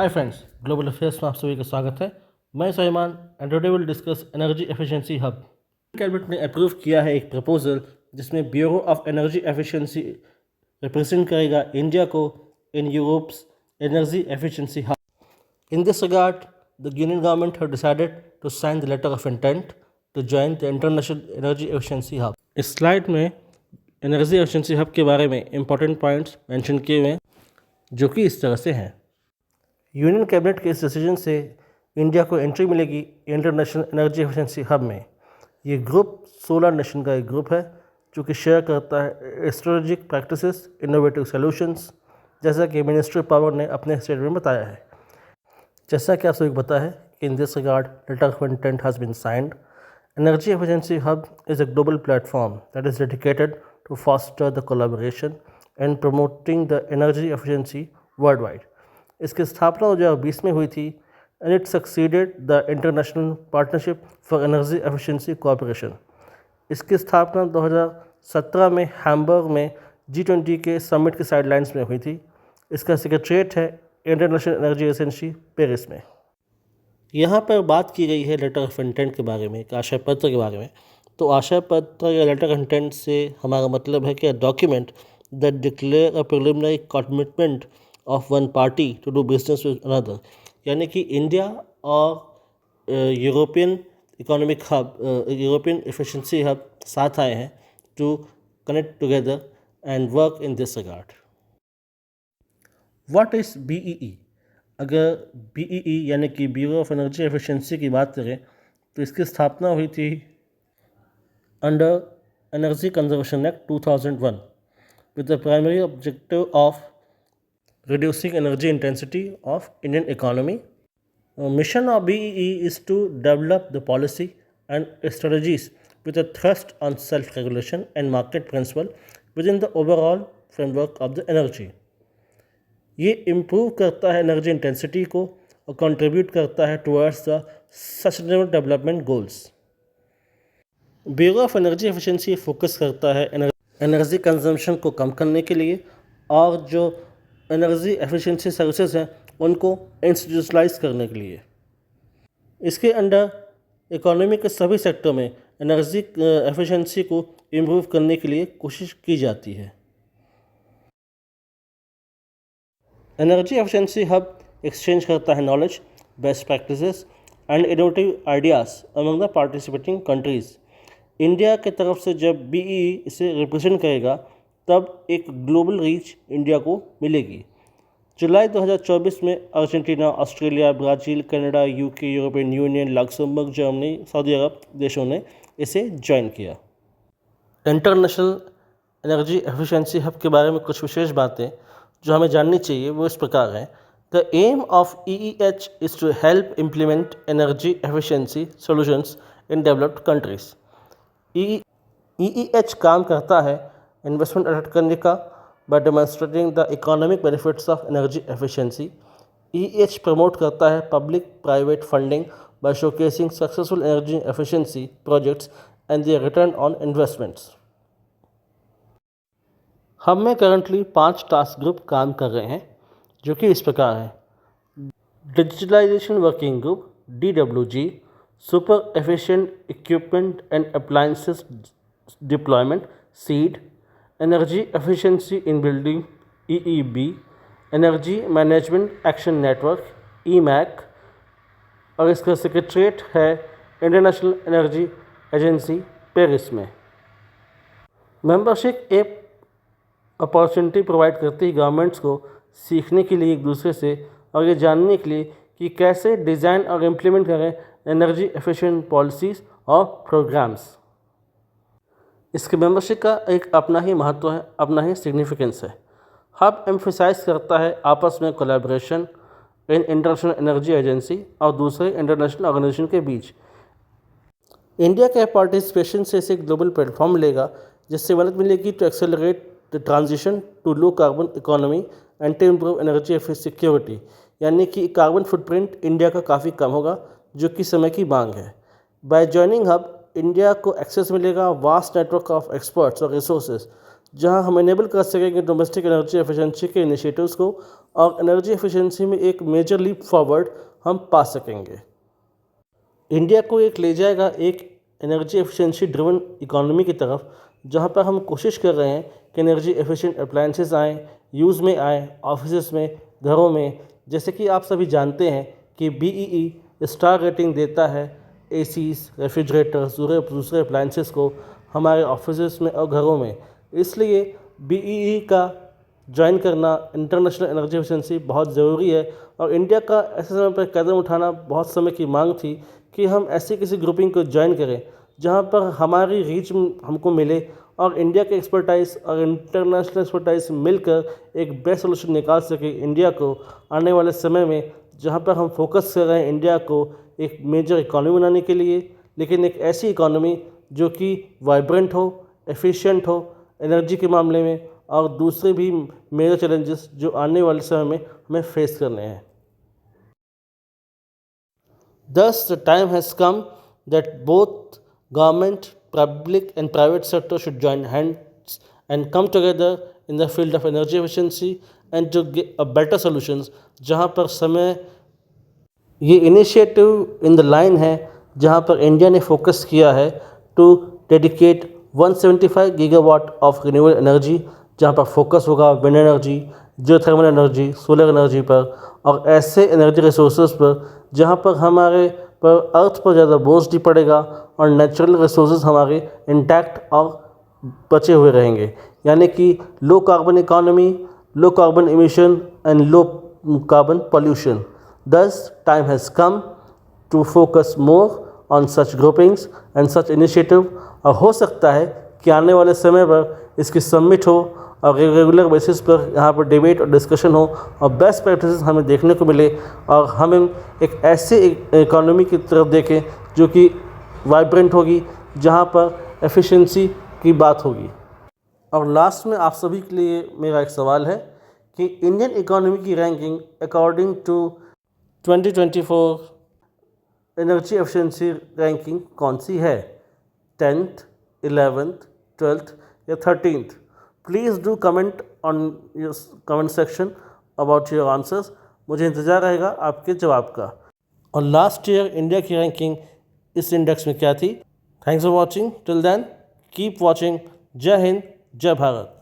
Hi friends, global affairs में आप सभी का स्वागत है। मैं Salman and today will discuss energy efficiency hub. Cabinet ने अप्रूव किया है एक प्रपोजल जिसमें bureau of energy efficiency represent करेगा इंडिया को in Europe's energy efficiency hub. In this regard, the Union government have decided to sign the letter of intent to join the International Energy Efficiency Hub. इस slide में energy efficiency hub के बारे में important points mention किए हुए हैं जो कि इस तरह से हैं। यूनियन कैबिनेट के इस डिसीजन से इंडिया को एंट्री मिलेगी इंटरनेशनल एनर्जी एफिशिएंसी हब में। ये ग्रुप 16 नेशन का एक ग्रुप है जो कि शेयर करता है स्ट्रेटेजिक प्रैक्टिसेस, इनोवेटिव सॉल्यूशंस, जैसा कि मिनिस्ट्री पावर ने अपने स्टेटमेंट में बताया है। जैसा कि आप सभी को पता है कि in this regard letter of intent has been signed. Energy efficiency hub is a global platform that is dedicated to foster the collaboration and promoting the energy efficiency world wide. इसकी स्थापना 2020 में हुई थी and it succeeded the international partnership for energy efficiency cooperation. इसकी स्थापना 2017 में Hamburg में G20 के समिट के साइडलाइंस में हुई थी। इसका सेक्रेटरीट है इंटरनेशनल एनर्जी एजेंसी पेरिस में। यहाँ पर बात की गई है लेटर ऑफ इंटेंट के बारे में, एक आशय पत्र के बारे में। तो आशय पत्र या लेटर ऑफ इंटेंट से हमारा मतलब है कि document that declare a preliminary commitment of one party to do business with another, यानी कि इंडिया और European economic hub, European efficiency hub साथ आए हैं to connect together and work in this regard. What is BEE? अगर BEE यानी कि bureau of energy efficiency की बात करें तो इसकी स्थापना हुई थी under energy conservation act 2001 with the primary objective of reducing energy intensity of Indian economy. Mission of BEE is to develop the policy and strategies with a thrust on self-regulation and market principle within the overall framework of the energy. ये improve करता है energy intensity को और contribute करता है towards the sustainable development goals. Bureau of energy efficiency focus करता है energy consumption को कम करने के लिए और जो एनर्जी एफिशिएंसी सर्विसेज हैं उनको इंस्टीट्यूशनलाइज करने के लिए। इसके अंडर इकोनॉमी के सभी सेक्टर में एनर्जी एफिशिएंसी को इम्प्रूव करने के लिए कोशिश की जाती है। एनर्जी एफिशिएंसी हब एक्सचेंज करता है knowledge, best practices and innovative ideas among the participating countries. India की तरफ से जब BEE इसे रिप्रेजेंट करेगा तब एक ग्लोबल रीच इंडिया को मिलेगी। जुलाई 2024 में Argentina, Australia, Brazil, Canada, UK, European Union, Luxembourg, Germany, Saudi Arab देशों ने इसे ज्वाइन किया। इंटरनेशनल एनर्जी एफिशिएंसी हब के बारे में कुछ विशेष बातें जो हमें जाननी चाहिए वो इस प्रकार हैं। The aim of EEH is to help implement energy efficiency solutions in developed countries. EEH काम करता है इन्वेस्टमेंट अट्रैक्ट करने का by demonstrating the economic benefits of energy efficiency. EEH promote करता है public private funding by showcasing successful energy efficiency projects and the return on investments. हम में currently 5 task group काम कर रहे हैं जो कि इस प्रकार हैं। Digitalization working group DWG, super efficient equipment and appliances deployment SEAD, energy efficiency in building EEB, energy management action network EMAC, और इसका सेक्रेटरीट है इंटरनेशनल एनर्जी एजेंसी पेरिस में। मेंबरशिप एक अपॉर्चुनिटी प्रोवाइड करती है गवर्नमेंट्स को सीखने के लिए एक दूसरे से और ये जानने के लिए कि कैसे डिज़ाइन और इम्प्लीमेंट करें एनर्जी एफिशिएंट पॉलिसीज़ और प्रोग्राम्स। इसके मेंबरशिप का एक अपना ही महत्व है, अपना ही सिग्निफिकेंस है। हब एम्फसाइज करता है आपस में collaboration in international energy agency और दूसरे इंटरनेशनल ऑर्गेनाइजेशन के बीच। इंडिया के पार्टिसिपेशन से इसे ग्लोबल प्लेटफॉर्म मिलेगा जिससे मदद मिलेगी to accelerate the transition to low carbon economy and to improve energy security, यानी कि कार्बन फुटप्रिंट इंडिया का काफ़ी कम होगा जो कि समय की मांग है। बाय जॉइनिंग हब इंडिया को एक्सेस मिलेगा वास्ट नेटवर्क ऑफ एक्सपर्ट्स और रिसोर्सेज जहां हम इनेबल कर सकेंगे डोमेस्टिक एनर्जी एफिशिएंसी के इनिशिएटिव्स को और एनर्जी एफिशिएंसी में एक मेजर लीप फॉरवर्ड हम पा सकेंगे। इंडिया को एक ले जाएगा एक एनर्जी एफिशिएंसी ड्रिवन इकोनॉमी की तरफ, जहां पर हम कोशिश कर रहे हैं कि एनर्जी एफिशिएंट अप्लायंसेस आएँ, यूज़ में आएँ, ऑफिसेस में, घरों में। जैसे कि आप सभी जानते हैं कि BEE स्टार रेटिंग देता है एसीज, रेफ्रिजरेटर्स, दूसरे अप्लायंसेस को हमारे ऑफिसेस में और घरों में। इसलिए BEE का ज्वाइन करना इंटरनेशनल एनर्जी एफिशिएंसी बहुत ज़रूरी है और इंडिया का ऐसे समय पर कदम उठाना बहुत समय की मांग थी कि हम ऐसी किसी ग्रुपिंग को ज्वाइन करें जहां पर हमारी रीच हमको मिले और इंडिया के एक्सपर्टाइज और इंटरनेशनल एक्सपर्टाइज मिलकर एक बेस्ट सोल्यूशन निकाल सके इंडिया को आने वाले समय में, जहां पर हम फोकस कर रहे हैं इंडिया को एक मेजर इकॉनमी बनाने के लिए, लेकिन एक ऐसी इकॉनमी जो कि वाइब्रेंट हो, एफिशिएंट हो एनर्जी के मामले में और दूसरे भी मेजर चैलेंजेस जो आने वाले समय में हमें फेस करने हैं। Thus, the time has come that both government, public and private sector should join hands and come together in the field of energy efficiency and to get a better solutions। जहाँ पर समय ये initiative in the line है जहाँ पर India ने focus किया है to dedicate 175 gigawatt of renewable energy, जहाँ पर फोकस होगा wind energy, geothermal energy, solar energy पर और ऐसे एनर्जी रिसोर्सेज पर जहाँ पर हमारे पर अर्थ पर ज़्यादा बोझ नहीं पड़ेगा और नेचुरल रिसोर्सेज हमारे इंटैक्ट और बचे हुए रहेंगे, यानी कि लो carbon economy, low carbon emission and low carbon pollution. Thus, time has come to focus more on such groupings and such initiative और हो सकता है कि आने वाले समय पर इसकी सबमिट हो और रेगुलर बेसिस पर यहाँ पर डिबेट और डिस्कशन हो और बेस्ट प्रैक्टिसेस हमें देखने को मिले और हम एक ऐसे इकोनॉमी की तरफ देखें जो कि वाइब्रेंट होगी, जहाँ पर एफिशिएंसी की बात होगी। और लास्ट में आप सभी के लिए मेरा एक सवाल है कि इंडियन इकोनॉमी की ranking according to 2024 energy efficiency ranking कौन सी है? 10th, 11th, 12th या 13th? Please do comment on your comment section about your answers. मुझे इंतज़ार रहेगा आपके जवाब का। और लास्ट ईयर इंडिया की रैंकिंग इस इंडेक्स में क्या थी? Thanks for watching. Till then keep watching. जय हिंद, जय भारत।